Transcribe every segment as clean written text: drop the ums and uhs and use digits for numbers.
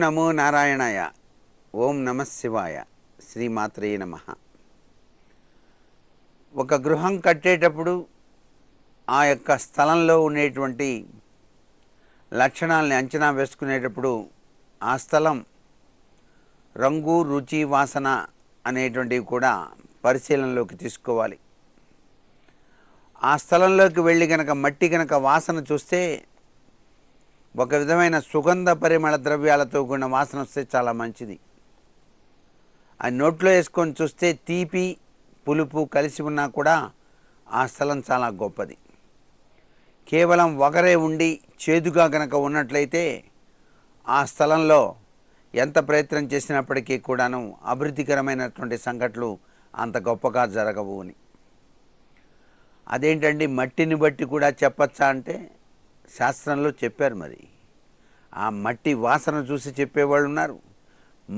నమో నారాయణాయ. ఓం నమః శివాయ. శ్రీమాత్రే నమః. ఒక గృహం కట్టేటప్పుడు ఆ యొక్క స్థలంలో ఉండేటువంటి లక్షణాలని అంచనా వేసుకునేటప్పుడు ఆ స్థలం రంగు, రుచి, వాసన అనేటువంటివి కూడా పరిశీలనలోకి తీసుకోవాలి. ఆ స్థలంలోకి వెళ్ళి కనుక మట్టి కనుక వాసన చూస్తే ఒక విధమైన సుగంధ పరిమళ ద్రవ్యాలతో కూడిన వాసన వస్తే చాలా మంచిది. ఆ నోట్లో వేసుకొని చూస్తే తీపి, పులుపు కలిసి ఉన్నా కూడా ఆ స్థలం చాలా గొప్పది. కేవలం ఒకరే ఉండి చేదుగా కనుక ఉన్నట్లయితే ఆ స్థలంలో ఎంత ప్రయత్నం చేసినప్పటికీ కూడాను అభివృద్ధికరమైనటువంటి సంఘటనలు అంత గొప్పగా జరగవు అని. అదేంటండి, మట్టిని బట్టి కూడా చెప్పచ్చా అంటే శాస్త్రంలో చెప్పారు. మరి ఆ మట్టి వాసన చూసి చెప్పేవాళ్ళు ఉన్నారు,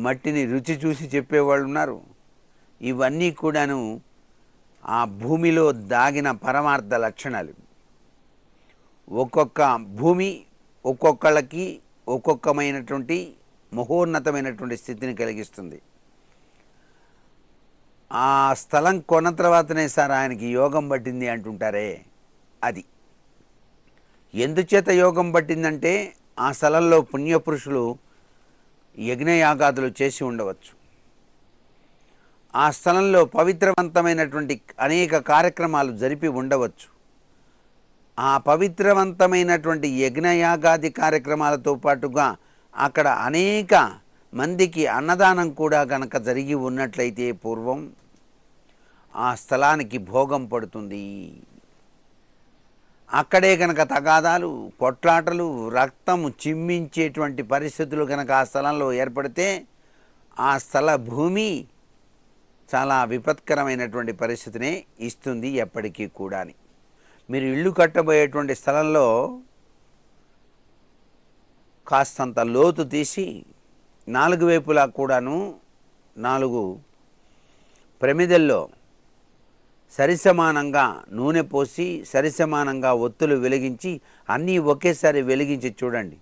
మట్టిని రుచి చూసి చెప్పేవాళ్ళు ఉన్నారు. ఇవన్నీ కూడాను ఆ భూమిలో దాగిన పరమార్థ లక్షణాలు. ఒక్కొక్క భూమి ఒక్కొక్కళ్ళకి ఒక్కొక్కమైనటువంటి మహోన్నతమైనటువంటి స్థితిని కలిగిస్తుంది. ఆ స్థలం కొన్న తర్వాతనే సార్ ఆయనకి యోగం పట్టింది అంటుంటారే, అది ఎందుచేత యోగం పట్టిందంటే ఆ స్థలంలో పుణ్యపురుషులు యజ్ఞయాగాదులు చేసి ఉండవచ్చు. ఆ స్థలంలో పవిత్రవంతమైనటువంటి అనేక కార్యక్రమాలు జరిపి ఉండవచ్చు. ఆ పవిత్రవంతమైనటువంటి యజ్ఞయాగాది కార్యక్రమాలతో పాటుగా అక్కడ అనేక మందికి అన్నదానం కూడా గనక జరిగి ఉన్నట్లయితే పూర్వం ఆ స్థలానికి భోగం పడుతుంది. అక్కడే కనుక తగాదాలు, కొట్లాటలు, రక్తము చిమ్మించేటువంటి పరిస్థితులు కనుక ఆ స్థలంలో ఏర్పడితే ఆ స్థల భూమి చాలా విపత్కరమైనటువంటి పరిస్థితిని ఇస్తుంది ఎప్పటికీ కూడా. మీరు ఇల్లు కట్టబోయేటువంటి స్థలంలో కాస్తంత లోతు తీసి 4 వైపులా కూడాను 4 ప్రమిదల్లో సరిసమానంగా నూనె పోసి సరిసమానంగా ఒత్తులు వెలిగించి అన్నీ ఒకేసారి వెలిగించి చూడండి.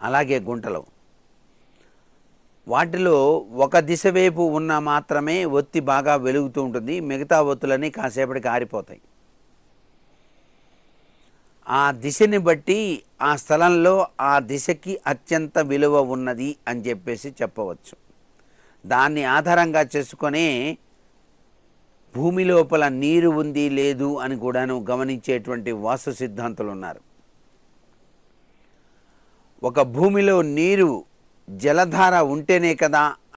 అలాగే గుంటలో వాటిలో ఒక దిశ వైపు ఉన్న మాత్రమే ఒత్తి బాగా వెలుగుతూ ఉంటుంది, మిగతా ఒత్తులన్నీ కాసేపటికి ఆరిపోతాయి. ఆ దిశని బట్టి ఆ స్థలంలో ఆ దిశకి అత్యంత విలువ ఉన్నది అని చెప్పేసి చెప్పవచ్చు. దాన్ని ఆధారంగా చేసుకొని భూమి లోపల నీరు ఉంది లేదు అని కూడాను గమనించేటువంటి వాస్తు సిద్ధాంతులు ఉన్నారు. ఒక భూమిలో నీరు జలధార ఉంటేనే కదా